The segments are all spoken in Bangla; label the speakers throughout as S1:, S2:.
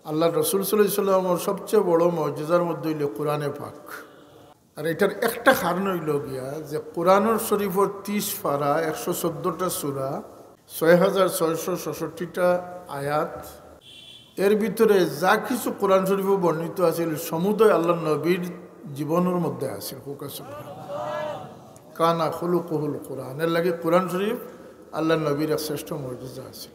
S1: আল্লাহ রসুল সাল্লাল্লাহু আলাইহি ওয়াসাল্লামের সবচেয়ে বড় মুজিজার মধ্যে হইল কোরআনে পাক। আর এটার একটা কারণ হইল গিয়া যে কোরআনুল শরীফের 30 পারা 114টা সূরা 6666টা আয়াত, এর ভিতরে যা কিছু কোরআন শরীফে বর্ণিত আছিল সমুদয় আল্লাহ নবীর জীবনের মধ্যে আছে। কানা খুলুকুহুল কোরআন, এর লাগে কোরআন শরীফ আল্লাহ নবীর এক শ্রেষ্ঠ মুজিজা আছে।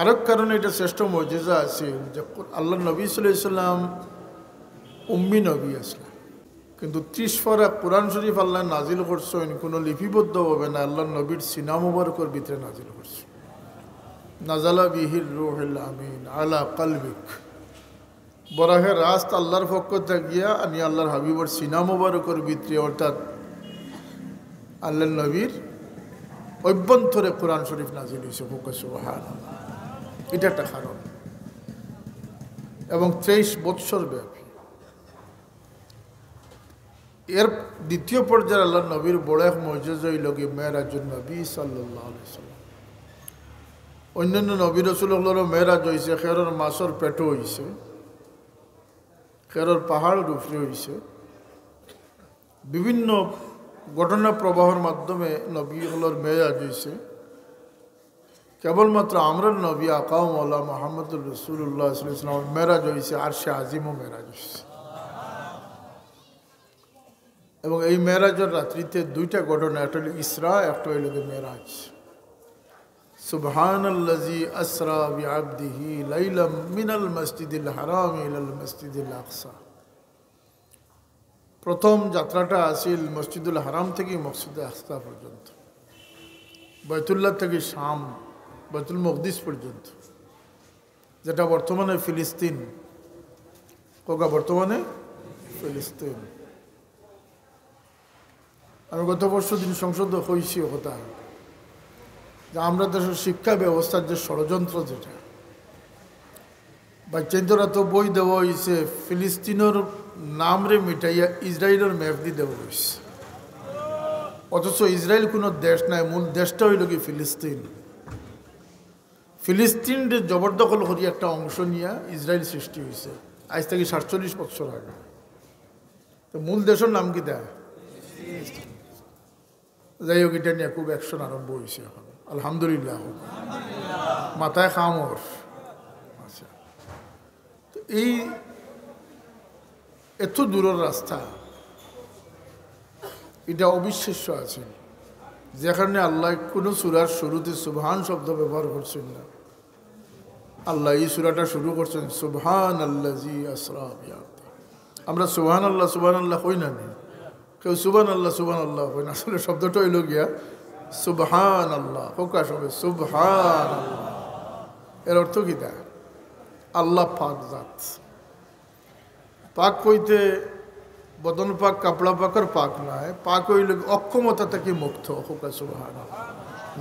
S1: আরেক কারণে এটা শ্রেষ্ঠ মুজিজা আছে যে আল্লাহ নবী সাল্লাল্লাহু আলাইহি সাল্লাম উম্মি নবী আসলেন, কিন্তু 30 পারা কোরআন শরীফ আল্লাহ নাজিল করছেন কোনো লিপিবদ্ধ হবে না, আল্লাহ নবীর সিনা মুবারকের ভিতরে নাজিল করছে। নাজালা বিহির রূহুল আমিন আলা কলবিক, বরাহে রাস্ত আল্লাহর পক্ষ থেকে আমি আল্লাহর হাবিবর সিনা মুবারকের ভিতরে অর্থাৎ আল্লাহ নবীর অভ্যন্তরে কোরআন শরীফ নাজিল হয়েছে। সুবহানাল্লাহ, এটা একটা কারণ। এবং 23 বৎসর ব্যাপী। এর দ্বিতীয় পর্যায়ে আল্লাহ নবীর বড় এক মুজিজা হইল কি মেরাজুন নবী সাল্লাল্লাহু আলাইহি ওয়াসাল্লাম। অন্যান্য নবী রাসূলুল্লাহর মেরাজ হয়েছে খেরর মাসর পেটো হয়েছে, খেরর পাহাড় উপরে হয়েছে, বিভিন্ন ঘটনা প্রবাহের মাধ্যমে নবীগুলোর মেরাজ হয়েছে। কেবলমাত্র আমরা নবী আকা মৌলা মুহাম্মদুর রাসূলুল্লাহ সাল্লাল্লাহু আলাইহি ওয়াসাল্লাম মেরাজ হয়েছে আরশে আজিমও মেরাজ হয়েছে। এবং এই মেরাজের রাত্রিতে দুইটা ঘটনা, একটা হল ইসরা, একটা হইল মেরাজ। সুবহানাল্লাযী আসরা বিআবদিহি লাইলাম মিনাল মসজিদিল হারাম ইলাল মসজিদিল আকসা। প্রথম যাত্রাটা আসিল মসজিদুল হারাম থেকে মসজিদে আকসা পর্যন্ত, বাইতুল্লাহ থেকে শাম বাইতুল মকদিস পর্যন্ত, যেটা বর্তমানে ফিলিস্তিন। কোকা বর্তমানে ফিলিস্তিন। আমি গত বছর দিন সংসদ হয়েছি কথা যে আমরা দেশের শিক্ষা ব্যবস্থার যে ষড়যন্ত্র, যেটা বাচ্চারা তো বই দেওয়া হয়েছে ফিলিস্তিনের নাম রে মিটাইয়া ইসরায়েলের ম্যাপ দিয়ে দেওয়া হয়েছে, অথচ ইসরায়েল কোনো দেশ নাই, মূল দেশটা হইল কি ফিলিস্তিন। ফিলিস্তিনরে জবরদখল করি একটা অংশ নিয়ে ইসরায়েল সৃষ্টি হয়েছে আজ থেকে 47 বছর আগে। তো মূল দেশের নাম কি দেয়? যাই হোক, এটা নিয়ে খুব অ্যাকশন আরম্ভ হয়েছে এখন, আলহামদুলিল্লাহ, মাথায় খামর। আচ্ছা, তো এই এত দূরের রাস্তা, এটা অবিশ্বাস্য আছে, যেখানে আল্লাহ কোনো সূরার শুরুতে সুবহান শব্দ ব্যবহার করছেন না। আল্লাহ এই সূরাটা শুরু করছেন সুবহানাল্লাযী আসরা বিআবদিহি। আমরা সুবহানাল্লাহ হই না, কেউ সুবহানাল্লাহ হই না, আসলে শব্দটা হইল গিয়া সুবহানাল্লাহ, প্রকাশ হবে সুবহানাল্লাহ। এর অর্থ কি তা? আল্লাহ পাক জাত। পাক কইতে বদন পাক কাপড়া পাকের পাক নয়, পাক হইল অক্ষমতা থেকে মুক্ত। সুবহানাল্লাহ,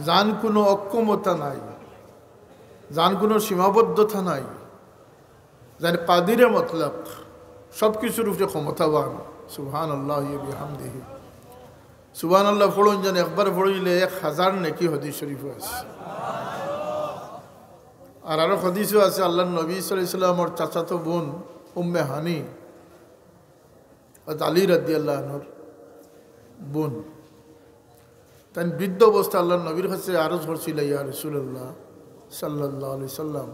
S1: যান কোনো অক্ষমতা নাই, যান কোনো সীমাবদ্ধতা নাই, যান কাদিরে মতলব, সব কিছুর উপরে ক্ষমতাবান। সুবহানাল্লাহ বিহামদিহি। সুবহানাল্লাহ পড়ুন, যেন একবার পড়িলে 1000 নেকি হাদিস শরীফ আছে। আর আরো হাদিসও আছে, আল্লাহ নবী সাল্লাল্লাহু আলাইহি ওয়াসাল্লামের চাচাতো বোন উম্মে হানি আলী রাদিয়াল্লাহু আনহুর বোন, তাই বৃদ্ধ অবস্থা আল্লাহ নবীর কাছে আরজ করছিল, ইয়া রাসূলুল্লাহ সাল্লাল্লাহু আলাইহি সাল্লাম,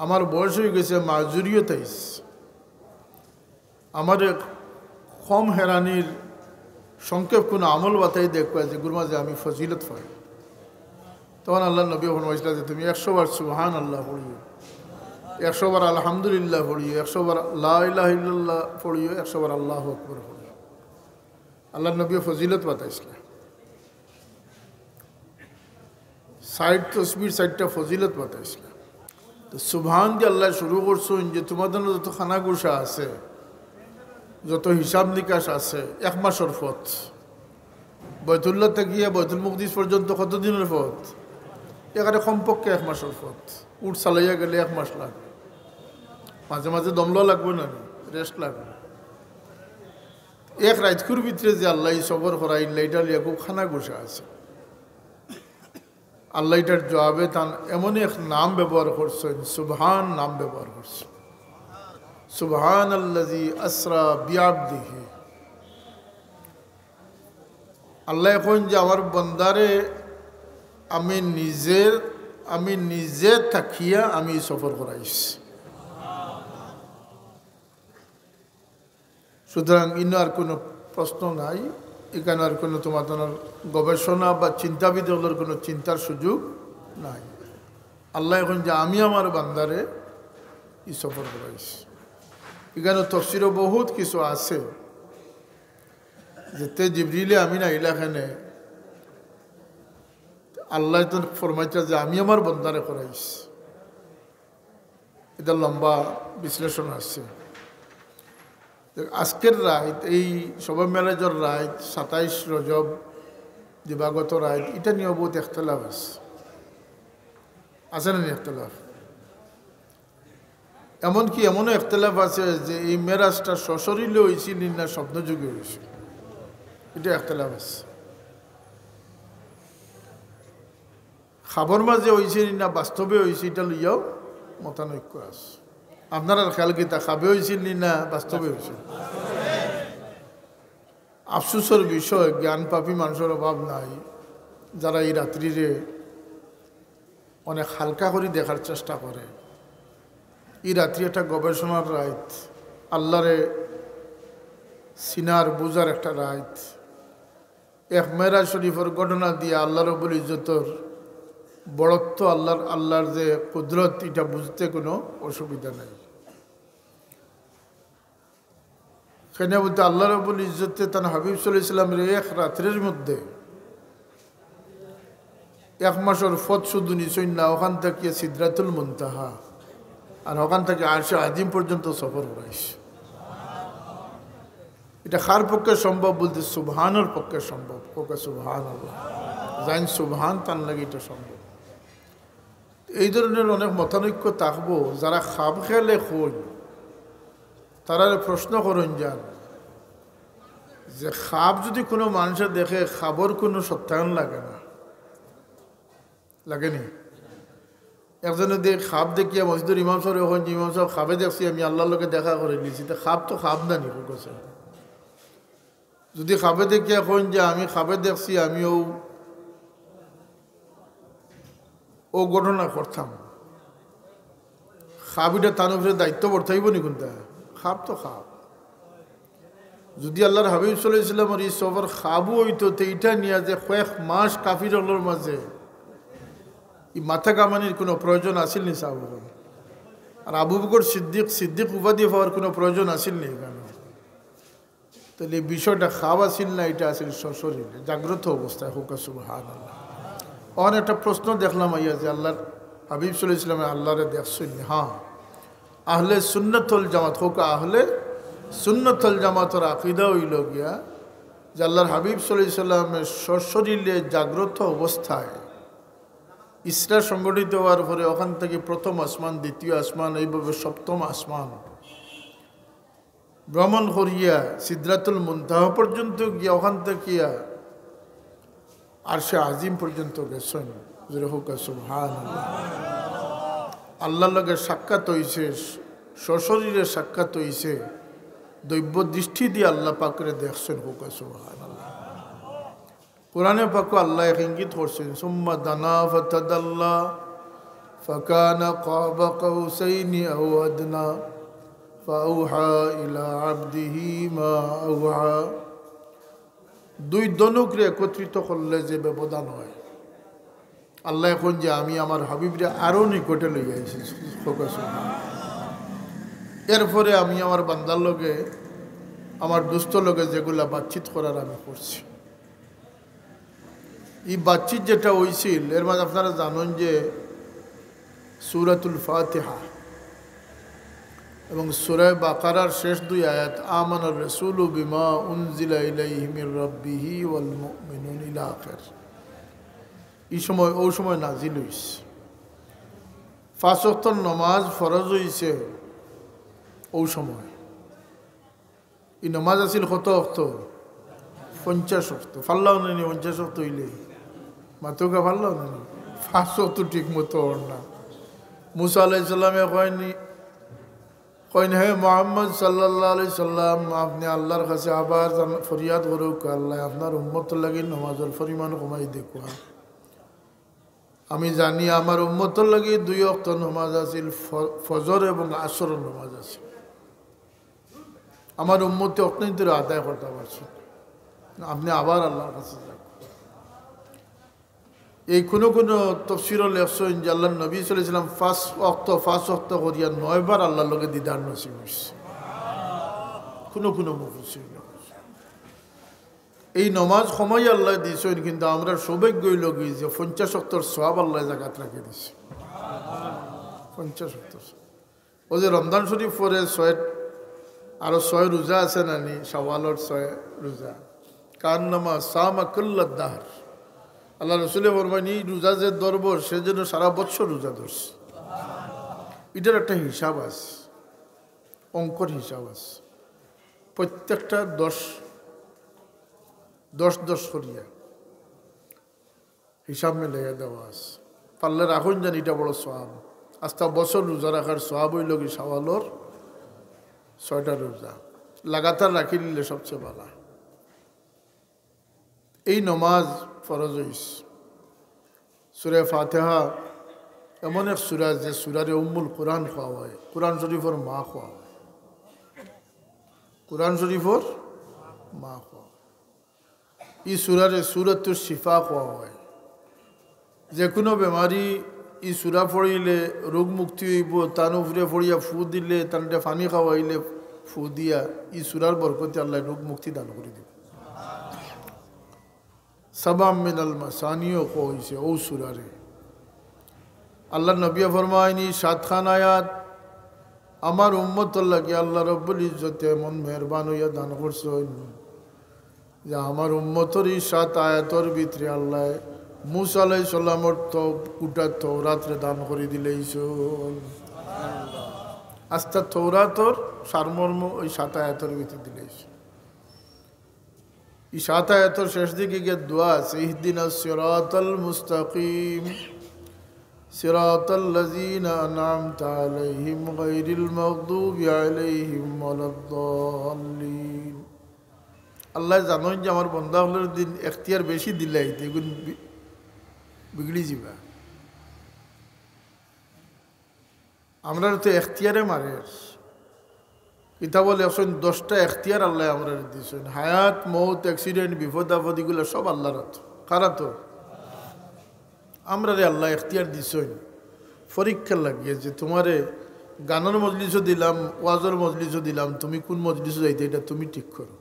S1: আমার বয়স হয়ে গেছে, মাজুরিয়ত আইস, আমার কম হেরানির সংক্ষেপ কোনো আমল বাতাই দেখবা যে গুরমা যে আমি ফজিলত পাই। তখন আল্লাহ নবী ফরমাইছিল যে তুমি 100 বার সুবহানাল্লাহ পড়িও, 100 বার আলহামদুলিল্লাহ পড়িও, 100 বার লা ইলাহা ইল্লাল্লাহ পড়িও, 100 বার আল্লাহু আকবার পড়িও। আল্লাহ নবী ফজিলত বাতাইছিলেন, 60 তসবির 60টা ফজিলত বাতাইছিলেন। তো সুবহান দিয়ে আল্লাহ শুরু করছেন যে তোমাদের যত খানা গোসা আছে, যত হিসাব নিকাশ আছে, 1 মাসের পথ। বাইতুল্লাহ থেকে বাইতুল মুকদিস পর্যন্ত কত দিনের পথ? এখানে কমপক্ষে 1 মাসের পথ। উঠ চালাইয়া গেলে 1 মাস লাগবে, মাঝে মাঝে দমলা লাগবে না, রেস্ট লাগবে। এক রাতকুর ভিতরে যে আল্লাহ সবর করাই লাইটা লিয়া খুব খানা গোসা আছে। আল্লাহ এটার জবাবে তান এমনই এক নাম ব্যবহার করছেন, সুবহান নাম ব্যবহার করছেন। সুবহান আল্লাযী আসরা বিআবদিহি। আল্লাহ এখন যে আমার বন্দারে আমি নিজে থাকিয়া আমি সফর করাইছি। সুতরাং ইনো আর কোনো প্রশ্ন নাই, এখানে আর কোনো তোমার গবেষণা বা চিন্তাবিদলের কোনো চিন্তার সুযোগ নাই। আল্লাহ এখন যে আমি আমার বান্দারে ই সফর করাইছি। এখানে তফসিরও বহুত কিছু আছে, যেতে জিবরিলে আমি না ইলাখানে আল্লাহ তো ফরমাইছে যে আমি আমার বন্দারে করাইছি। এটা লম্বা বিশ্লেষণ আছে। আজকের রাত, এই শবে মেরাজের রাত, 27 রজব দিবাগত রাত, এটা নিয়ে বহুত ইখতিলাফ আছে না ইখতিলাফ? এমনকি এমনও ইখতিলাফ আছে যে এই মেরাজটা সশরীরে হয়েছিল না স্বপ্নযোগে হয়েছিল, এটা ইখতিলাফ আছে। খাবর মাঝে হয়েছে না বাস্তবে হয়েছে, এটা লইয়াও মতানৈক্য আছে। আপনারা খেয়াল কি তা খাবে হয়েছিল না বাস্তবে হয়েছিল? আফসোসের বিষয়, জ্ঞান পাপী মানুষের অভাব নাই, যারা এই রাত্রিরে অনেক হালকা করে দেখার চেষ্টা করে। এই রাত্রি একটা গবেষণার রাত, আল্লাহরে সিনার বুঝার একটা রাত। এক মেরাজ শরীফের ঘটনা দিয়ে আল্লাহ রব্বুল ইজ্জতর বড়ত্ব, আল্লাহর যে কুদরত, এটা বুঝতে কোনো অসুবিধা নেই। সেখানে বলতে আল্লাহ রব্বুল ইজ্জতে তার হাবিব সাল্লাল্লাহু আলাইহি ওয়াসাল্লামের এক রাত্রের মধ্যে 1 মাসের ফত শুধু নিছই না, ওখান থেকে সিদরাতুল মুনতাহা আর ওখান থেকে আরশে আজিম পর্যন্ত সফর করাইছে। এটা কার পক্ষে সম্ভব? বলতে সুবহানের পক্ষে সম্ভব। ওকে সুবহানাল্লাহ, জাইন সুবহান তার লাগে এটা সম্ভব। এই ধরনের অনেক মতানৈক্য থাকবো। যারা খাব খেলে খোঁজ, তারা প্রশ্ন করেন যান যে খাব যদি কোনো মানুষের দেখে, খাবর কোনো সত্যায়ন লাগে না, লাগেনি? একজনে দেখ খাব দেখিয়া মসজিদের ইমাম সাহেব এখন ইমাম সাহেব খাবে দেখছি, আমি আল্লাহর লোকে দেখা করে নিয়েছি, তো খাব তো খাব না নিব গেছে। যদি খাবে দেখিয়া এখন যে আমি খাবে দেখছি, আমিও ও ঘটনা করতাম, খাবিটা তার উপরে দায়িত্ব বর্তাইব নি কোনটা? খাব তো খাব। যদি আল্লাহর হাবিব সাল্লাল্লাহু আলাইহি ওয়াসাল্লামের এই সফর খাবও হইতো, তো এইটা নিয়ে যে কয়েক মাস কাফির হলোর মাঝে এই মাথা কামানির কোনো প্রয়োজন আসিল নি সাহাব? আর আবু বকর সিদ্দিক উপাধি হওয়ার কোনো প্রয়োজন আসিল নি এখানে? তাহলে এই বিষয়টা খাব আসিল না, এটা আসিল সশরীরে জাগ্রত অবস্থায়। হোক সুবহানাল্লাহ। অন একটা প্রশ্ন দেখলাম আইয়া যে আল্লাহর হাবিব সাল্লাল্লাহু আলাইহি ওয়াসাল্লাম আল্লাহরে দেখছেন। হ্যাঁ, আহলে সুন্নাত ওয়াল জামাত, হোক আহলে সুন্নাত ওয়াল জামাতের আকীদা হইল গিয়া যে আল্লাহর হাবিব সাল্লাল্লাহু আলাইহি ওয়াসাল্লামের সশরীরে জাগ্রত অবস্থায় ইসরা সংগঠিত হওয়ার পরে ওখান থেকে প্রথম আসমান, দ্বিতীয় আসমান, এইভাবে সপ্তম আসমান ভ্রমণ করিয়া সিদরাতুল মুনতাহা পর্যন্ত গিয়া ওখান থেকে আরশে আজিম পর্যন্ত গেছেন। সুবহানাল্লাহ। আল্লাহর লগে সাক্ষাৎ হইছে, সশরীরে সাক্ষাৎ হইছে, দৈব্য দৃষ্টি দিয়ে আল্লাহ পাকরে দেখছেন। হোক সুবহানাল্লাহ। কোরআনে পাক আল্লাহ এক ইঙ্গিত করছেন, সুম্মা দানা ফাতাদাল্লা ফাকানা কাবা কাউসাইনি আও আদনা ফাআউহা ইলা আবদিহি মা আওহা। দুই দনুকরে একত্রিত করলে যে ব্যবধান হয়, আল্লাহ এখন যে আমি আমার হাবিবরে আরও নিকটে লইয়া আইছি। এরপরে আমি আমার বান্দার লগে, আমার দুস্থ লগে যেগুলা বাতচিত করার আমি করছি, এই বাতচিত যেটা হয়েছিল এর মাঝে আপনারা জানেন যে সূরাতুল ফাতিহা এবং সূরা বাকারার শেষ 2 আয়াত, আমানার রাসূলু বিমা উনজিলা ইলাইহি মির রাব্বিহি ওয়াল মুমিনুন ইলা আখির, এই সময় ওই সময় নাজিল হইছে। 5 ওয়াক্তের নামাজ ফরজ হইছে ওই সময়। এই নামাজ আছিল কত ওয়াক্ত? 50 ওয়াক্ত। ফাল্লাও নানি 50 ওয়াক্ত হইলে মাতুকা ফাল্লাও নানি ফাঁসও তো ঠিক মতো ওর না। মুসা আলাইহিস সালামে কইন হে মোহাম্মদ সাল্লাল্লাহু আলাইহি সাল্লাম, আপনি আল্লাহর কাছে আবার ফরিয়াদ করুক, আল্লাহ আপনার উম্মতের লাগি নামাজের পরিমাণ কমাই দেখুন। আমি জানি আমার উম্মতের লাগি 2 ওয়াক্ত নামাজ আছিল, ফজর এবং আসরের নামাজ আছে। আমার উম্মতে অত্যন্ত আদায় করতে পারছে, আপনি আবার আল্লাহর কাছে যান। এই কোনো তফসিরও লেখছেন যে আল্লাহ নবী সাল্লাল্লাহু আলাইহি ওয়াসাল্লাম 5 ওয়াক্ত করিয়া 9 বার আল্লাহর লগে দিদার নসিব হইছে। কোনো মুফাসসির এই নমাজ সময় আল্লাহ দিয়েছেন, কিন্তু আমরা সৌভাগ্য হইল কি যে 50 ওয়াক্তর সওয়াব আল্লাহ জাকাত রাখে দিছে। 50 ওয়াক্ত ও যে রমজান শরীফ পরে 6 আরো 6 রোজা আছে নানি, শাওয়ালের 6 রোজা, কান্নামা সামা কুল্লাদ দাহর। আল্লাহ রসুলে ফরমাইন এই রোজা যে ধরব সে যেন সারা বছর রোজা ধরছে। এটার একটা হিসাব আছে, অঙ্কর হিসাব আছে। প্রত্যেকটা 10 করিয়া হিসাব মিলাইয়া দেওয়া আছে। পারলে রাখুন জানি এটা বড় সওয়াব। আস্তা বছর রোজা রাখার সওয়াব হইল কি শাওয়ালের 6টা রোজা লাগাতার রাখি নিলে সবচেয়ে ভালো। এই নমাজ ফরজ হইস। সূরা ফাতিহা এমন এক সূরা যে সূরারে উম্মুল কোরআন খাওয়া হয়, কোরআন শরীফের মা খাওয়া হয়, কোরআন শরীফের মা খাওয়া। এই সূরারে সূরাতুশ শিফা খাওয়া হয়। যে কোনো বেমারি এই সূরা পড়িলে রোগ মুক্তি হইব, তার উপরে পড়িয়া ফু দিলে, তার পানি খাওয়াইলে ফু দিয়া এই সূরার বরকতে আল্লাহ রোগ মুক্তি দান করে দিব। সাবাম মিনাল মাসানিও কইছে ও সূরারে। আল্লাহ নবী ফরমায়নি 7 খান আয়াত আমার উম্মতের লাগি আল্লাহ রব্বুল ইজ্জতে এমন মেহেরবান হইয়া দান করছেন যে আমার উম্মতের এই 7 আয়াতের ভিতরে আল্লাহ মুসা আলাইহিস সালামের তো গোটা তওরাতরে দান করে দিলেইছেন। আস্তা তওরাতর সারমর্ম ওই 7 আয়াতের ভিতরে দিলেইছে। এই 7 আয়াতের শেষ দিকে গিয়ে দোয়া আছে, ইহদিনাস সিরাতাল মুস্তাকিম সিরাতাল লাযিনা আন'আমতা আলাইহিম গায়রিল মাগদুবি আলাইহিম ওয়ালাদ-দাল্লিন। আল্লাহ জানেন যে আমার বান্দা হলের দিন এখতিয়ার বেশি দিলাই এগুন বিগড়ি যাবা। আমরা তো এখতিয়ারে মারে কিতাব লেখছেন 10টা এখতিয়ার আল্লাহ আমরা দিয়েছেন। হায়াত, মৌত, অ্যাক্সিডেন্ট, বিপদ আপদ এগুলো সব আল্লাহর হাত। কারা তো আমরা রে আল্লাহ এখতিয়ার দিছেন পরীক্ষা লাগিয়ে যে তোমারে গানের মজলিসও দিলাম, ওয়াজের মজলিসও দিলাম, তুমি কোন মজলিসে যাইতে এটা তুমি ঠিক করো।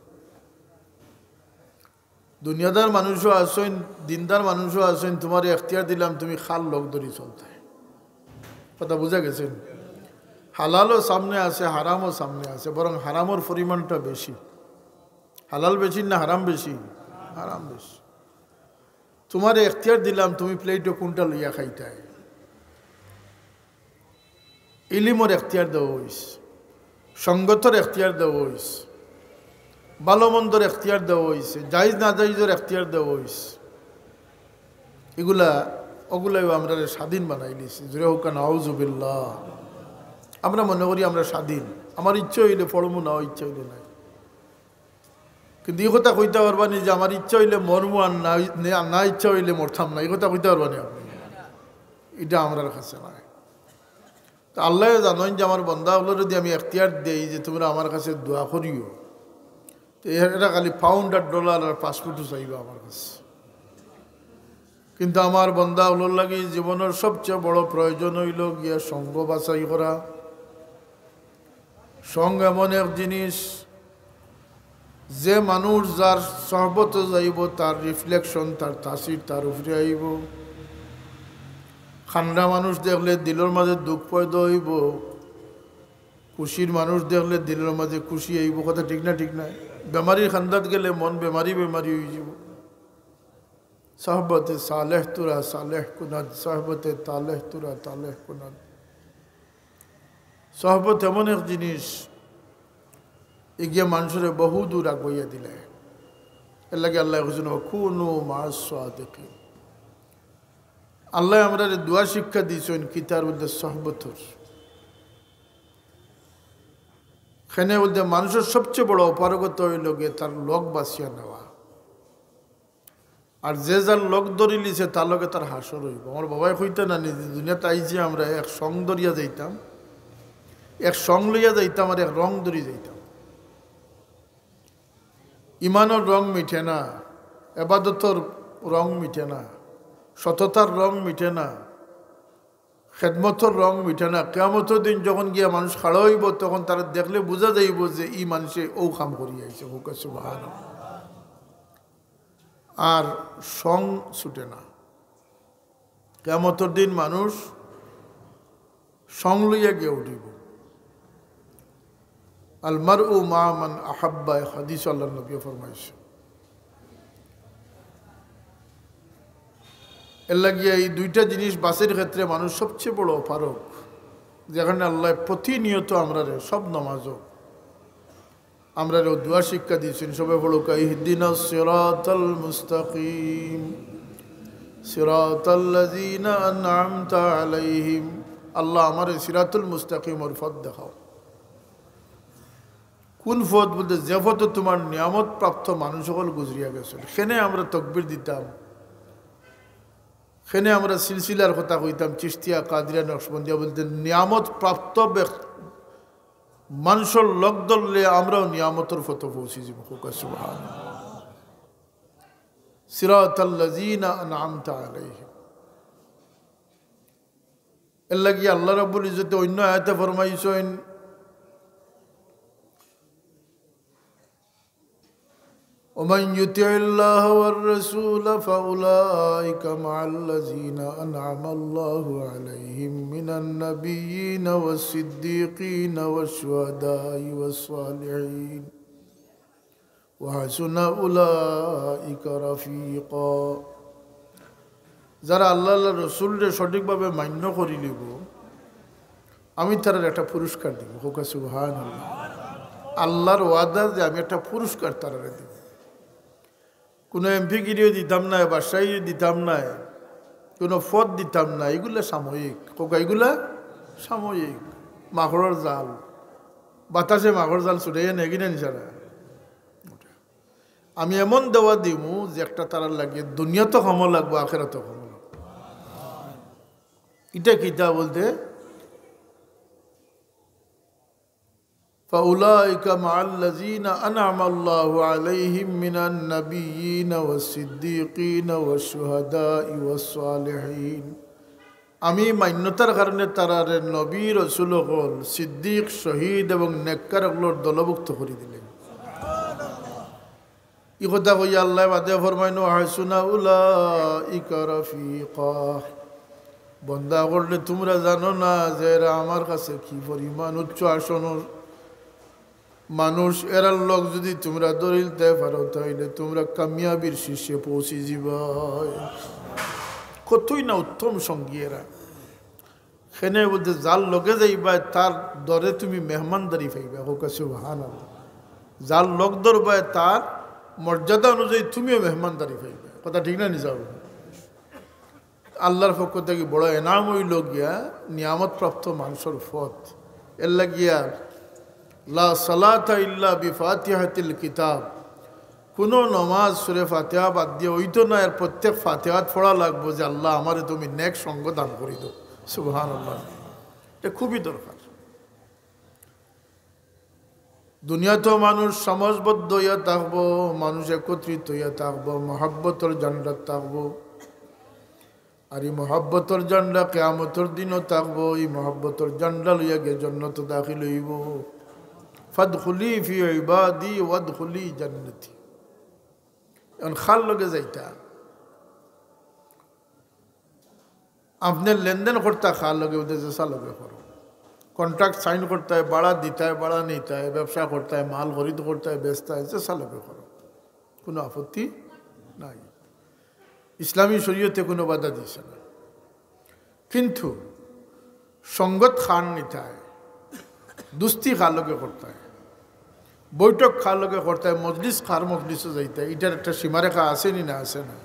S1: দুনিয়াদার মানুষও আছেন, দিনদার মানুষও আছেন, তোমার এখতিয়ার দিলাম তুমি খাল লোক ধরি চলতে। কথা বুঝা গেছেন? হালালও সামনে আছে, হারামও সামনে আছে, বরং হারামের পরিমাণটা বেশি। হালাল বেশি না হারাম বেশি? হারাম বেশি। তোমার এখতিয়ার দিলাম তুমি প্লেটও কোনটা লইয়া খাইতাই। ইলিমর এখতিয়ার দেওয়া হইস, সঙ্গতর এখতিয়ার দেওয়া হইস, ভালো মন্দর এখতিয়ার দেওয়া হয়েছে, জায়েজ না জায়েজের এখতিয়ার দেওয়া হয়েছে। ওগুলাই আমরা স্বাধীন বানাই দিয়েছি। জুড়ে হোক নাউজুবিল্লাহ। আমরা মনে করি আমরা স্বাধীন, আমার ইচ্ছা হইলে পড়বো, না ইচ্ছা হইলে নাই। কিন্তু এই কথা কইতে পারবানি যে আমার ইচ্ছা হইলে মরবো আর না ইচ্ছা হইলে মরতাম না, এই কথা কইতে পারবানি আপনি? এটা আমার কাছে নাই। তো আল্লাহ জানেন যে আমার বন্দা হলো যদি আমি এখতিয়ার দেই যে তোমরা আমার কাছে দোয়া করিও, তো এটা খালি $1 আর পাসপোর্টও চাইবে আমার কাছে। কিন্তু আমার বন্দা হলোর লাগে জীবনের সবচেয়ে বড় প্রয়োজন হইল গিয়া সঙ্গ বাছাই করা। সঙ্গ এমন এক জিনিস যে মানুষ যার সহবতে যাইব তার রিফ্লেকশন, তার তাসির তার উপরে আইব। খান্ডা মানুষ দেখলে দিলের মাঝে দুঃখ পয়দা হইব, খুশির মানুষ দেখলে দিলের মাঝে খুশি আইব। কথা ঠিক না? ঠিক না? বেমারির খান্দাত গেলে মন বেমারি হয়ে যাব। সাহবতে সালেহ তুরা সালেহ কুনাদ, সাহবতে তালেহ তুরা তালেহ কুনাদ। সহবত এমন এক জিনিস এগিয়ে মানুষের বহু দূর আগাইয়া দিলে। এর লাগে আল্লাহ খুশি কুনু মা'আস সাদিকিন। আল্লাহ আমরা দোয়া শিক্ষা দিয়েছেন কিতার মধ্যে সহবতর সেখানে বলতে মানুষের সবচেয়ে বড় অপারগতা হইল গিয়ে তার লোক বাঁচিয়া নেওয়া, আর যে যার লোক ধরি লিছে তার লগে তার হাসর হইব। আমার বাবাই কইতে না নিজে দুনিয়াতে আইছি আমরা এক সং ধরিয়া যাইতাম, এক সং লইয়া যাইতাম আর এক রং ধরি যাইতাম। ইমানের রং মিঠে না, এবাদতর রং মিঠে না, সততার রং মিঠে না, খেদমতর রং মিঠে না। কিয়ামতের দিন যখন গিয়া মানুষ খাড়া হইব তখন তারা দেখলে বোঝা যাইব যে ই মানুষে ও কাম করিয়া আইছে। সুবহানাল্লাহ। আর সং ছুটে না। কিয়ামতের দিন মানুষ সং লইয়া গিয়ে উঠিব। আল মারউ মা মান আহাব্বা, হাদিস আল্লাহর নবী ফরমাইছে। এর লাগিয়ে এই দুইটা জিনিস বাসের ক্ষেত্রে মানুষ সবচেয়ে বড় অপারক, যেখানে আল্লাহ প্রতিনিয়ত আমরা সব নামাজও আমরা দোয়া শিক্ষা দিয়েছেন। সবাই বলো ইহদিনাস সিরাতাল মুস্তাকিম সিরাতাল্লাযীনা আন'আমতা আলাইহিম। আল্লাহ আমার সিরাতুল মুস্তাকিমের পথ দেখাও। কোন পথ বলতে যে পথে তোমার নিয়ামত প্রাপ্ত মানুষ সকল গুজরিয়া গেছে। সেখানে আমরা তকবির দিতাম, সেখানে আমরা সিলসিলার কথা কইতাম। চিশতিয়া, কাদিরিয়া, নকশবন্দিয়া বলতেন নিয়ামত প্রাপ্ত মানুষের লোক ধরলে আমরাও নিয়ামতের পথে পৌঁছে যাব। সুবহানাল্লাহ। সিরাতাল্লাযীনা আন'আমতা আলাইহিম। এর লাগি আল্লাহ রাব্বুল ইজ্জত অন্য আয়াতে ফরমাইছেন ومن يطع الله والرسول فأولئك مع الذين أنعم الله عليهم من النبيين والصديقين والشهداء والصالحين وحسن أولئك رفيقا। যারা আল্লাহ আল্লাহ রসুলরে সঠিকভাবে মান্য করে নিব আমি তার একটা পুরস্কার দিব। সুবহানাল্লাহ। আল্লাহর ওয়াদা যে আমি একটা পুরস্কার তারা দিব। কোনো এমপিগিরিও দিতাম না, বাসাইও দিতাম না, কোনো পদ দিতাম না। এগুলা সাময়িক। এগুলা সাময়িক। মাকড়ের জাল, বাতাসে মাকড় জাল ছুটাইয়া নেই কিনা নিচারা। আমি এমন দেওয়া দিব যে একটা তারার লাগে দুনিয়াতে ক্ষমা লাগবো, আখেরাতে ক্ষমা লাগবো। এটা কিতা বলতে فأولئك مع الذين أنعم الله عليهم من النبيين والصديقين والشهداء والصالحين। আমি মান্যতার কারণে তারারে নবী রাসূল হল, সিদ্দিক, শহীদ এবং নেককারগুলোর দলভুক্ত করে দিলেন। ই কথা কইয়া আল্লাহ বাদে ফরমাইনো হাসুনা উলাইকা রাফিকা। বন্দা করলে তোমরা জানো না যে এরা আমার কাছে কি পরিমাণ উচ্চ আসনের মানুষ। এরার লোক যদি তোমরা দরিলতে পারো তাইলে তোমরা কামিয়াবির শীর্ষে পৌঁছে যাবা। কতই না উত্তম সঙ্গী এরা। সেনে বলতে যার লোকে যাইবা তার দরে তুমি মেহমানদারি পাইবা। সুবহানাল্লাহ। যার লোক ধরবা তার মর্যাদা অনুযায়ী তুমিও মেহমানদারি পাইবা। কথা ঠিক না নিজাও? আল্লাহর পক্ষ থেকে বড় এনাম হইল গিয়া নিয়ামত প্রাপ্ত মানুষের পথ। এর লাগিয়া লা সালাতা ইল্লা বিফাতিহাতিল কিতাব। কোনো নমাজ সুরে ফাতিহা বাদ দিয়ে ওইতো না, এর প্রত্যেক ফাতিহাত পড়া লাগবো যে আল্লাহ আমারে তুমি নেক সঙ্গ দান করি দো। সুবহানাল্লাহ। এটা খুবই দরকার। দুনিয়াতেও মানুষ সমাজবদ্ধ হইয়া থাকবো, মানুষ একত্রিত হইয়া থাকবো, মহাব্বতর জান্ডাত থাকবো। আর এই মহাব্বতর জান্ডা কিয়ামতের দিনও থাকবো। এই মহাব্বতর জান্ডা লইয়া গিয়ে জান্নাত দাখিল হইব। ফাদখুলি ফি ইবাদি ওয়াদখুলি জান্নাতি। এখন খাল লগে যাইতা আপনার লেনদেন করতে খাল লগে উদ্দেশ্যে লগে করো। কন্ট্রাক্ট সাইন করতে হয়, বাড়া দিতে হয়, বাড়া নিতে হয়, ব্যবসা করতে হয়, মাল খরিদ করতে হয়, বেচতে হয়, চেষ্টা লগে করো। কোনো আপত্তি নাই। ইসলামী শরীয়তে কোনো বাধা দিছে না। কিন্তু সঙ্গত খান নিতে হয়, দুস্তি খার লগে করতে হয়, বৈঠক খার লগে করতে হয়, মজলিস খার মজলিসও যাইতে হয়। এটার একটা সীমারেখা আছে নি না? আছে না?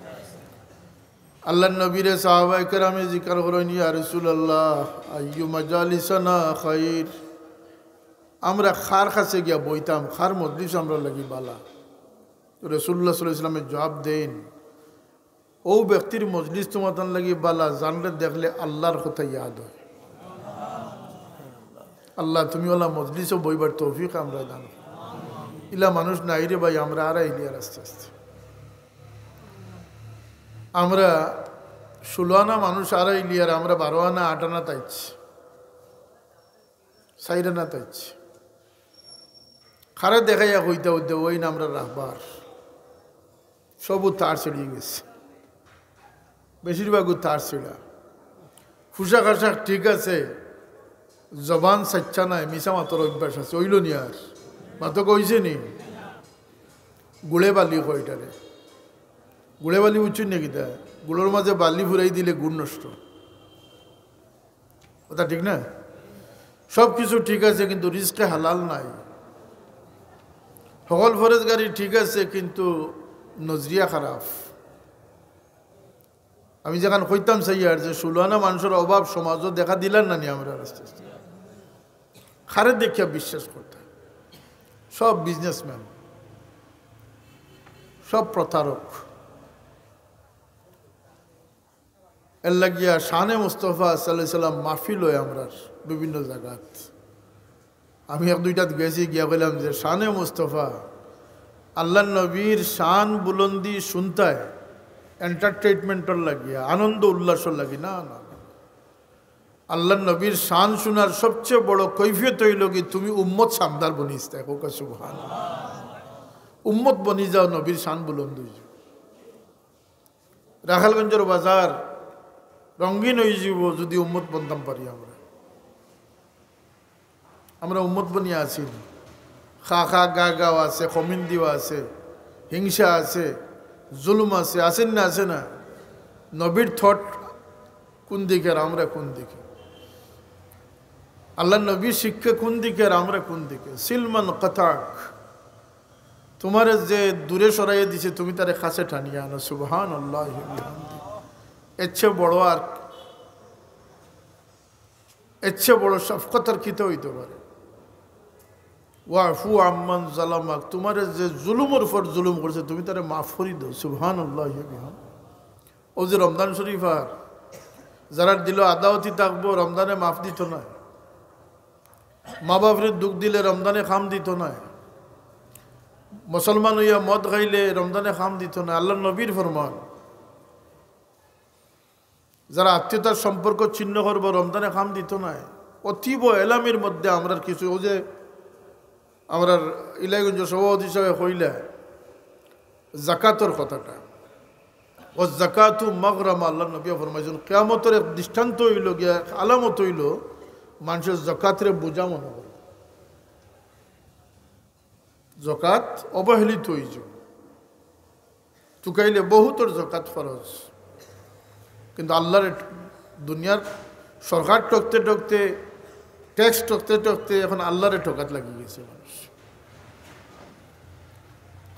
S1: আল্লাহ নবীরে সাহাবায়ে কেরামে জিকির করেন ইয়া রাসূলুল্লাহ আইয়ু মাজালিসানা খাইর। আমরা খার কাছে গিয়া বইতাম, খার মজলিস আমরা লাগি বালা। রাসূলুল্লাহ সাল্লাল্লাহু আলাইহি ওয়াসাল্লাম জবাব দেন, ও ব্যক্তির মজলিস তোমাদের লাগি বালা জানলে দেখলে আল্লাহর কথা ইয়াদ হয়। আল্লাহ তুমি ওলা মজলিসও বইবার তৌফিক আমরা দান। ইলা মানুষ নাই রে ভাই, আমরা আর ইলিয়ার আস্তে আস্তে আমরা 16 আনা মানুষ আর ইলিয়ার, আমরা 12 আনা 8 আনা তাইছি, 4 আনা তাইছি। খারে দেখাইয়া হইতে হইতে ওই না আমরা রাখবার সবু তার ছিড়িয়ে গেছে, বেশিরভাগও তার ছিড়া। ফুসাক আশাক ঠিক আছে, জবান সাচ্চা নাই, মিশা মাতর অভ্যাস আছে, ওইল নি আর মাতো কইছে নি গুড়ে বালি কয়টারে, গুড়ে বালি বুঝছেন নাকি? তা গুড়োর মাঝে বালি ফুরাই দিলে গুড় নষ্ট, ওটা ঠিক না? সব কিছু ঠিক আছে কিন্তু রিস্কে হালাল নাই। সকল ফরেজগারি ঠিক আছে কিন্তু নজরিয়া খারাপ। আমি যেখানে কইতাম সাইয়ার যে 16 আনা মানুষের অভাব সমাজও দেখা দিলেন না নি আমরা আস্তে আস্তে খারে দেখিয়া বিশ্বাস করতে। সব বিজনেসম্যান, সব প্রতারক। এর লাগিয়া শানে মুস্তফা সাল্লাল্লাহু আলাইহি সাল্লাম মাহফিল হয় আমরা বিভিন্ন জায়গাত। আমি 1-2টাত গেছি, গিয়া বললাম যে শানে মুস্তফা আল্লাহ নবীর শান বুলন্দি শুনতায় এন্টারটেনমেন্টর লাগিয়া, আনন্দ উল্লাসর লাগি না। না, আল্লাহ নবীর শান শোনার সবচেয়ে বড় কৈফিয়ত হইল কি তুমি উম্মত সামদার বনিস। দেখো সুবহানাল্লাহ, উম্মত বনি যাও, নবীর শান বুলন্দ হয়ে যাও। রাখালগঞ্জের বাজার রঙিন হয়ে যাব যদি উম্মত বনতাম পারি। আমরা উম্মত বনিয়া আছি। খা খা গা গাও আছে, খমিন্দিও আছে, হিংসা আছে, জুলুম আছে, আছেন না? আছে না? নবীর থট কোন দিকে আর আমরা কোন দিকে? আল্লাহ নবীর শিক্ষা কোন দিকে আর আমরা কোন দিকে? সিলমান কাতাক, তোমার যে দূরে সরাইয়ে দিছে তুমি তারে কাছে টানিয়ে আনো। সুবহানাল্লাহ। এর চেয়ে বড় আর এর চেয়ে বড় শফকত আর কিতে হইতে পারে? ওয়াফু আম্মান জালামাক, তোমার যে জুলুমের উপর জুলুম করছে তুমি তারে মাফ করে দাও। সুবহানাল্লাহ। ও যে রমজান শরীফ আর যারা দিল আদাওয়াতি থাকবো, রমজানে মাফ দিত না। মা বাপরে দুঃখ দিলে রমজানে খাম দিত না। মুসলমান হইয়া মদ খাইলে রমজানে খাম দিত না। আল্লাহ নবীর ফরমান, যারা আত্মীয়তার সম্পর্ক ছিন্ন করবো রমজানে খাম দিত না। অতীব এলামের মধ্যে আমরা কিছু, ও যে আমরা ইলাইগঞ্জ সভাপতি হিসাবে হইলে জাকাতর কথাটা, ও জাকাতু মাগরামা, আল্লাহ নবী ফরমাইছেন কিয়ামতের এক দৃষ্টান্ত হইল গিয়া, আলামত হইল মানুষের জাকাতরে বোঝা মনে করে, জাকাত অবহেলিত হয়ে যাব। তুকাইলে বহুতর জাকাত ফরজ, কিন্তু আল্লাহর দুনিয়ার সরকার ঠকতে ঠকতে, ট্যাক্স ঠকতে ঠকতে এখন আল্লাহরে ঠকাত লাগি গেছে মানুষ।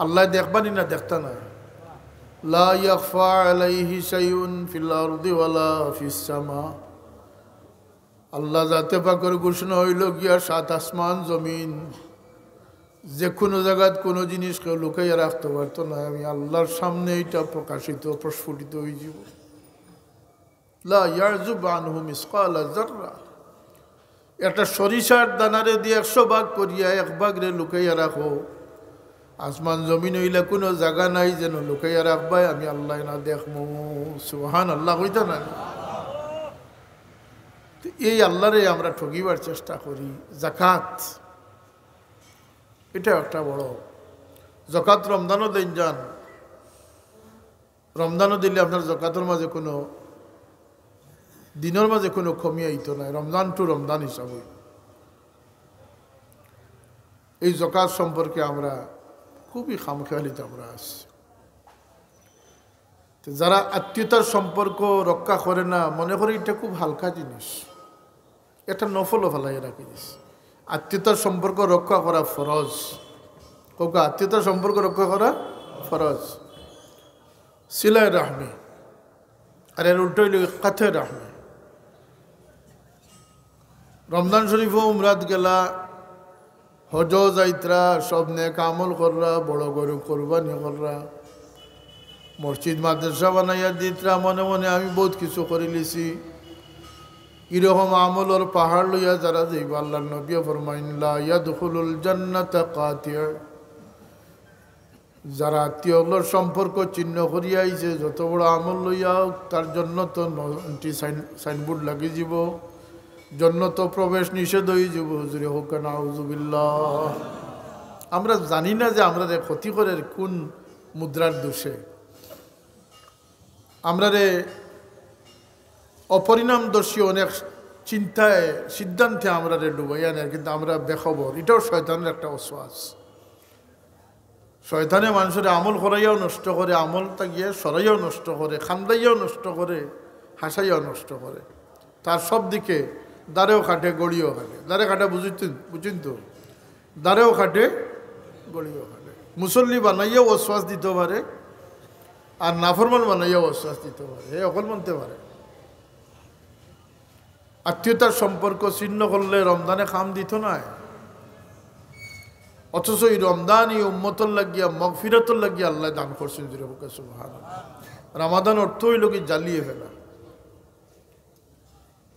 S1: আল্লাহ দেখবানি না? দেখতা না। লা ইয়াখফা আলাইহি শাইউন ফিল আরদি ওয়ালা ফিস সামা। আল্লাহ জাতে পাকের ঘোষণা হইল গিয়া 7 আসমান জমিন, যে কোনো জায়গায় কোনো জিনিস কেউ লুকাইয়া রাখতে পারতো না। আমি আল্লাহর সামনে এটা প্রকাশিত, প্রস্ফুটিত হয়ে যাব। লা ইয়াযুব আনহু মিসকালা যাররা। একটা সরিষার দানারে দিয়ে 100 ভাগ করিয়া 1 ভাগ রে লুকাইয়া রাখো। আসমান জমিন হইলে কোনো জায়গা নাই যেন লুকাইয়া রাখবাই আমি আল্লাহ না দেখবো। সুবহানাল্লাহ হইতো না? এই আল্লাহরে আমরা ঠকিবার চেষ্টা করি। জাকাত এটা একটা বড়। জাকাত রমজানও দেন যান, রমজানও দিলে আপনার জাকাতের মাঝে কোনো দিনের মাঝে কোনো কমি আইতো না। রমজান টু রমজান হিসাবে এই জাকাত সম্পর্কে আমরা খুবই খামখেয়ালিতে আমরা আছি। যারা আত্মীয়তার সম্পর্ক রক্ষা করে না, মনে করে এটা খুব হালকা জিনিস, এটা নফলও ফেলাই রাখি দিস। আত্মীয়তার সম্পর্ক রক্ষা করা ফরজ। কাউকে আত্মীয়তার সম্পর্ক রক্ষা করা ফরজ। সিলাই রাহমি, আর এর উল্টো হইল কাথে রাহমে। রমজান শরীফও উমরাত গেলা, হজ যাইত্রা, সব নেক আমল কররা, বড় গরু কোরবানি কররা, মসজিদ মাদ্রাসা বানাইয়া দিতরা, মনে মনে আমি বহুত কিছু করে লিছি। এরকম আমলর পাহাড় লইয়া যারা যাইব, আল্লাহর নবী ফরমাইন লা ইয়াদখুলুল জান্নাতা কাতিয়া, যারা আত্মীয়গুলোর সম্পর্ক চিহ্ন করিয়া আইছে, যত বড় আমল লইয়া তার জন্য তো সাইনবোর্ড লাগিয়ে যাব, জন্য তো প্রবেশ নিষেধ হয়ে যাব। হুজুরে হোক নাউজুবিল্লাহ। আমরা জানি না যে আমরা ক্ষতি করে কোন মুদ্রার দোষে, আমরা অপরিণামদর্শী অনেক চিন্তায় সিদ্ধান্তে আমরা ডুবাইয়া নেয়, কিন্তু আমরা বেখবর। এটাও শয়তানের একটা অশ্বাস। শয়তানে মানুষের আমল করাইয়াও নষ্ট করে, আমল তাকিয়ে সরাইয়াও নষ্ট করে, খান্দাইয়াও নষ্ট করে, হাসাইয়াও নষ্ট করে। তার সব দিকে দ্বারেও খাটে, গড়িও খাটে। দ্বারে খাটে বুঝছেন তো, দ্বারেও খাটে, গড়িও খাটে। মুসল্লি বানাইয়াও অশ্বাস দিতে পারে, আর নাফরমান বানাইয়াও অশ্বাস দিতে পারে, হে অকল মানতে পারে। আত্মীয়তার সম্পর্ক ছিন্ন করলে রমজানে খাম দিত না, অথচ এই রমজান এই উম্মতর লাগিয়া মগফিরাতর লাগিয়া আল্লাহ দান করছেন। সুবহানাল্লাহ। রমাদান অর্থ হইল কি জ্বালিয়ে ফেলা।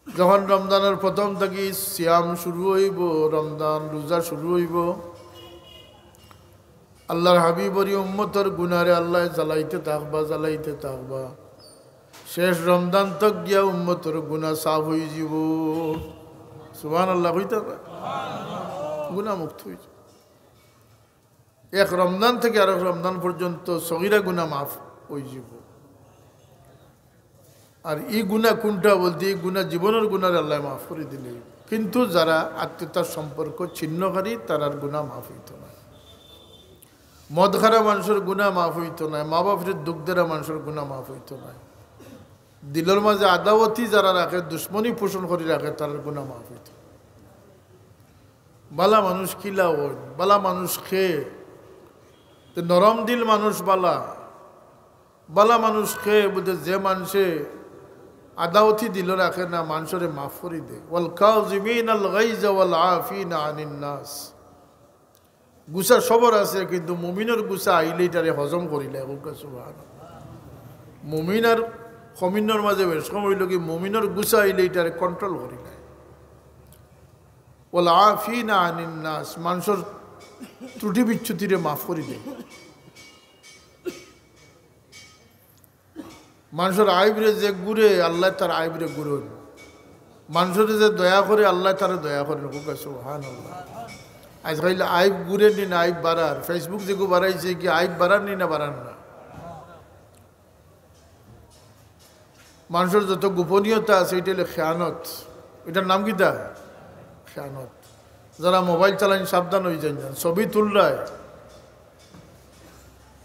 S1: যখন রমজানের প্রথম থেকে সিয়াম শুরু হইব, রমজান রোজা শুরু হইব, আল্লাহর হাবিবরি উম্মতর গুনারে আল্লাহ জ্বালাইতে থাকবা, জ্বালাইতে থাকবা। শেষ রমজান তক গিয়া উম্মতর গুনাহ সাফ হয়ে যাব। সুবহানাল্লাহ। হইতে গুনাহ মুক্ত হয়ে যাব। এক রমজান থেকে আরেক রমজান পর্যন্ত সগীরা গুনাহ মাফ হয়ে যাব। আর এই গুনাহ কোনটা বলতে, এই গুনাহ জীবনের গুনার আল্লাহ মাফ করে দিলে, কিন্তু যারা আত্মীয়তার সম্পর্ক ছিন্নকারী তারার গুনাহ মাফ হইত না। মদ খারা মানুষের গুনাহ মাফ হইত না, মা বাপের দুঃখ দেরা মানুষের গুনাহ মাফ হইত না। দিলের মাঝে আদাওয়াতি যারা রাখে, দুশ্মনী পোষণ করে রাখে, তার গুনাহ মাফ হইত। বালা মানুষ কিলা ওই বালা মানুষ খেয়ে, নরম দিল মানুষ বালা, বালা মানুষ খেয়ে বুঝে যে মানুষে আদাওয়াতি দিল রাখে না, মানুষের মাফ করে দেয়। ওয়াল কাযিমিনাল গাইজ ওয়াল আফিনা আনিন নাস। গুসা সবর আছে, কিন্তু মুমিনের গুসা আইলেই তারে হজম করিলে। সুবহানাল্লাহ। মুমিন আর কমিনের মাঝে বেশ কম হইল কি, মুমিনের গুসা আইলেই তারে কন্ট্রোল করিলে। ওয়াল আফিনা আনিন নাস, মানুষের ত্রুটি বিচ্যুতিরে মাফ করে দেয়। মানুষের আইবরে যে ঘুরে, আল্লাহ তার আইবরে ঘুরন। মানুষের যে দয়া করে, আল্লাহ তারা দয়া করেন। সুবহানাল্লাহ। আজকাল আইব ঘুরে নি না আইব বাড়ার। ফেসবুক যেগুলো বাড়াইছে কি আইব বাড়ার নি না বাড়ান না। মানুষের যত গোপনীয়তা আছে, এটা হলো খেয়ানত। এটার নাম কি তা? খেয়ানত। যারা মোবাইল চালান সাবধান হয়ে যান, ছবি তুললায়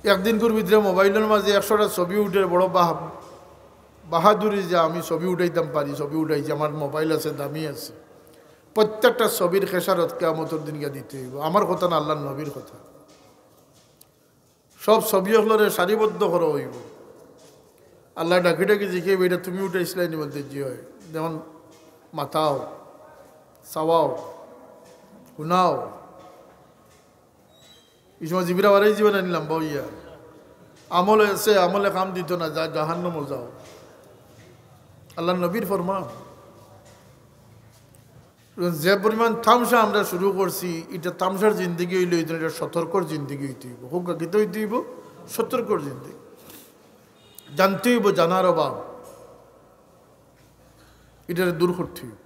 S1: একদিন করে ভিতরে মোবাইলের মাঝে 100টা ছবি উঠে, বড় বাহাদুরি যে আমি ছবি উঠাইতাম পারি, ছবি উঠাইছি, আমার মোবাইল আছে, দামি আছে। প্রত্যেকটা ছবির খেসারত কিয়ামতের দিন গিয়ে দিতে হইব। আমার কথা না, আল্লাহর নবীর কথা। সব ছবি হলরে সারিবদ্ধ করা হইব। আল্লাহ ডাকি ডাকি জিখে, এটা তুমি উঠাইছিলাই নি? বলতে জি হয়। যেমন মাথাও, চাওয়াও, শুনাও। এই সময় জীবিরা বাড়াই জীবন আনিলাম বইয়া। আমলে আছে, আমলে কাম দিত না, যা জাহান্নামে যাও। আল্লাহর নবীর ফরমান। যে পরিমাণ তামসা আমরা শুরু করছি, এটা তামসার জিন্দগি হইলে হইত না, এটা সতর্কর জিন্দগি হইতে হইব। হোক গীত হইতে হইব, সতর্কর জিন্দগি। জানতে হইব, জানার অভাব, এটার দূর করতে হইব।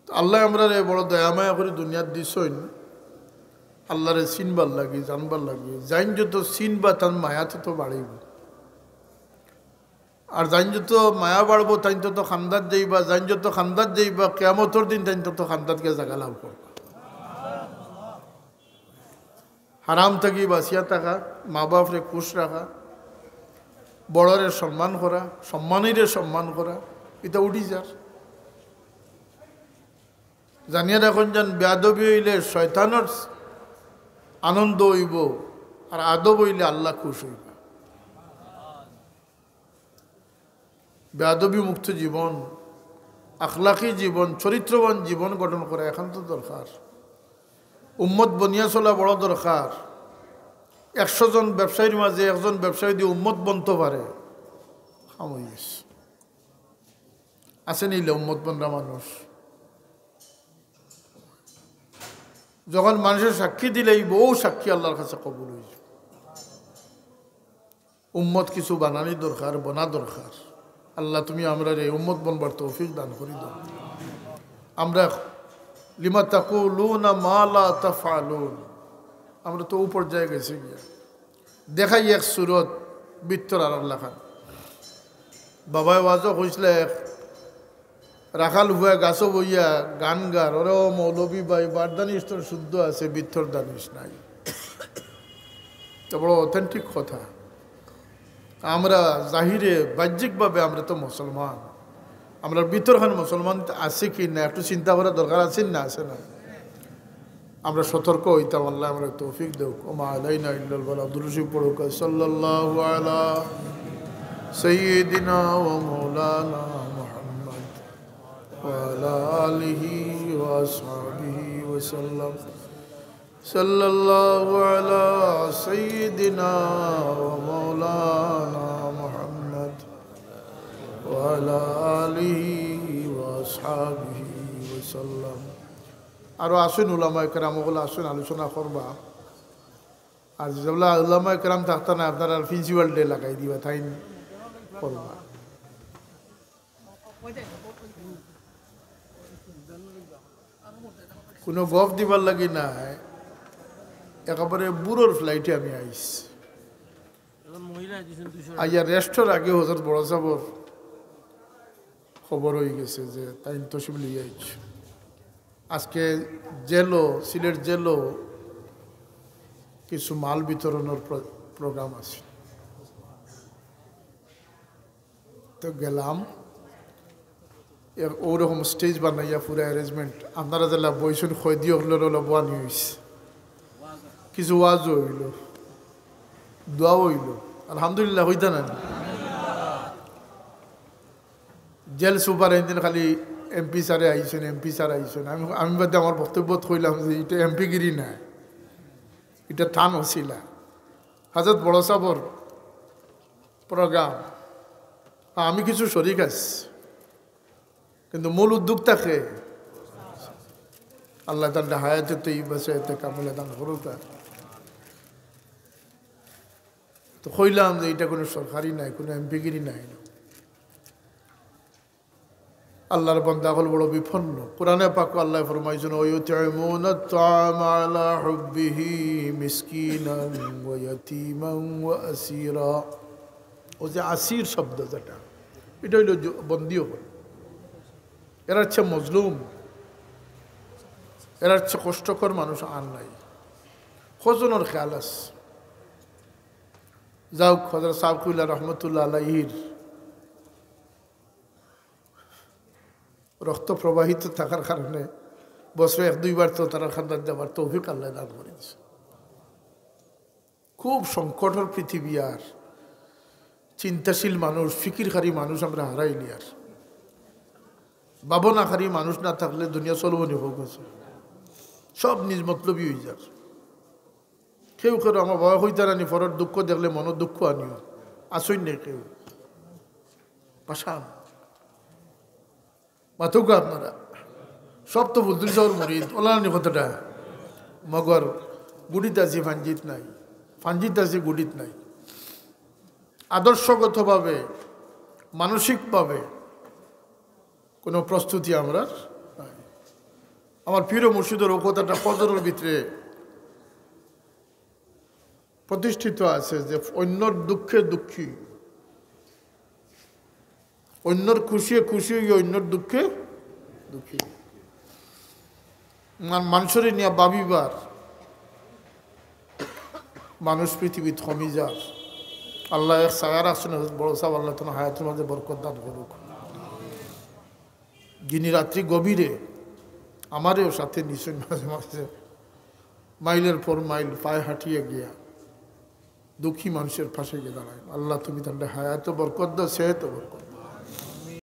S1: আল্লাহ আমরা বড় দয়ামায়া করে দুনিয়ার দিছইন, আল্লাহরে চিনবার লাগে, জানবার লাগে। যাইন যত চিনবা তার মায়া তত বাড়িব, আর যাইন যত মায়া বাড়বো তাই তত খান্দাত যাইবা। যাইন যত খান্দাত যাইবা, কিয়ামতের দিন তাই তত খান্দাতকে জায়গা লাভ করবা। হারাম থাকি বাঁচিয়া থাকা, মা বাপরে খুশ রাখা, বড়রে সম্মান করা, সম্মানীরে সম্মান করা, এটা উঠি যার। জানিয়ে রাখুন, যেন বেয়াদবি হইলে শয়তানের আনন্দ হইব, আর আদব হইলে আল্লাহ খুশ হইব। বেয়াদবি মুক্ত জীবন, আখলাকি জীবন, চরিত্রবান জীবন গঠন করা একান্ত দরকার। উম্মত বনিয়া চলা বড় দরকার। 100 জন ব্যবসায়ীর মাঝে একজন ব্যবসায়ী দিয়ে উম্মত বনতে পারে, খামইস আছে নিলে উম্মত বনরা মানুষ। যখন মানুষের সাক্ষী দিলেই বহু সাক্ষী আল্লাহর কাছে কবুল হয়েছে। উম্মত কিছু বানানি দরকার, বনা দরকার। আল্লাহ তুমি আমরা এই উম্মত বনবার তৌফিক দান করি দাও। আমরা লিমা তাকুলুনা মা লা তাফআলুন, আমরা তো উপর জায়গায় গেছি গিয়া দেখাই এক সুরত বিত্তর আর আল্লাহ খান বাবায় ওয়াজও কইসলে রাখাল হুয়া গাছও বইয়া গান গার ওরে মৌলবী ভাই বারদানিস তোর শুদ্ধ আছে, বিত্তর দানিস নাই। তো বড় অথেন্টিক কথা। আমরা জাহিরে বাহ্যিকভাবে আমরা তো মুসলমান, আমরা ভিতরখান মুসলমান আছে কি না একটু চিন্তা করার দরকার আছে না, আছে না? আমরা সতর্ক হইতাম। আল্লাহ আমরা তৌফিক দেও। ওমা আলাইনা ইল্লাল বালাগ। দুরূদ শরীফ পড়ুক। সাল্লাল্লাহু আলা সাইয়্যিদিনা ওয়া মাওলানা মুহাম্মদ ওয়া আলা আলিহি ওয়া আসহাবিহি ওয়া সাল্লাম। সাল্লাল্লাহু আলা সাইয়্যিদিনা ওয়া মাওলানা মুহাম্মদ ওয়া আলা আলিহি ওয়া আসহাবিহি ওয়া সাল্লাম। আরও আসুন উলামায়ে কেরাম, ওগুলো আসুন আলোচনা করবা। আর যেগুলা উলামায়ে কেরাম থাকতা না আপনারা প্রিন্সিপাল ডে লাগাই দিবা, তাই করবা। কোনো গফ দিবার লাগি না, একেবারে বুড়োর ফ্লাইটে আমি আইস। আইয়া রেস্টর আগে হজরত বড় সাবর খবর হয়ে গেছে যে তাই তসিব লিয়ে আইছে। আজকে জেলো, সিলেট জেলো কিছু মাল বিতরণের প্রোগ্রাম আছে। তো গেলাম, ওরকম স্টেজ বানাইয়া পুরো অ্যারেঞ্জমেন্ট। আপনারা যেলা বইসুন খৈ দিয়ে হলো বানি হয়েছে, কিছু ওয়াজও হইল, দোয়াও হইল। আলহামদুলিল্লাহ হইতা না। জেল সুপার একদিন খালি এমপি স্যারে আইসেন, এমপি স্যার আইসেন। আমি বাদে আমার বক্তব্য কইলাম যে এটা এমপিগিরি না, এটা থান হসিলা হাজরত বড় সাবর প্রোগ্রাম। আমি কিছু শরিক আছি, কিন্তু মূল উদ্যোক্তাকে আল্লাহ তার হায়াতে তো এই বসে এতে কামলে দান করুক। তো কইলাম যে এটা কোনো সরকারি নাই, কোনো এমপিগিরি নাই। আল্লাহর বান্দা হল বড় বিপন্ন। কোরআনে পাক আল্লাহ ফরমাইছেন ওয়ায়ুতিমুনা আত-তাআমা আলা হুব্বিহি মিসকিনান ওয়া ইয়াতীমান ওয়া আসীরা। ও যে আসির শব্দ যেটা, এটা হইল বন্দিও হল। এরা হচ্ছে মজলুম, এরা হচ্ছে কষ্টকর মানুষ আর নাই। কজনের খেয়াল আছে। যাও হযরত সাবকুল্লাহ রহমতুল্লাহ আলাইহির রক্ত প্রবাহিত থাকার কারণে বছরে 1-2 তো তারা খান্দার দেওয়ার তৌফিক আল্লাহ দান করেছে। খুব সংকটের পৃথিবী, আর চিন্তাশীল মানুষ, ফিকিরকারী মানুষ আমরা হারাইলি। আর ভাবনাকারী মানুষ না থাকলে দুনিয়া চলব নি। হোক আছে সব নিজ মতলবী হয়ে যার। কেউ কেউ আমার বয়স হইতে রানি ফরের দুঃখ দেখলে মনের দুঃখ আনিও আসই নেই কেউ পাশান মাথুক। আপনারা সব তো বুদ্ধুল শহর মরিদ ওলানি কথাটা, মগর গুড়িত আছে ফাঞ্জিত নাই, ফাঞ্জিত আছে গুড়িত নাই। আদর্শগতভাবে মানসিকভাবে কোনো প্রস্তুতি আমরা নাই। আমার প্রিয় মুর্শিদের ও কথাটা ফজরের ভিতরে প্রতিষ্ঠিত আছে যে অন্যর দুঃখে দুঃখী, অন্যর খুশিয়ে খুশি অন্যর দুঃখে দুঃখী। মানুষের নিয়ে ভাবিবার মানুষ পৃথিবী থমি যার। আল্লাহ এক সাগার আসছেন বড় সাহেব, আল্লাহ তোমার হায়াতের মাঝে বরকত দান করুক। যিনি রাত্রি গভীরে আমারও সাথে নিশ্চয় মাঝে মাঝে মাইলের পর মাইল পায়ে হাঁটিয়ে গিয়া দুঃখী মানুষের পাশে গিয়ে দাঁড়ায়। আল্লাহ তুমি তাদের হায়াতে বরকত দাও, সেহত বরকত দাও।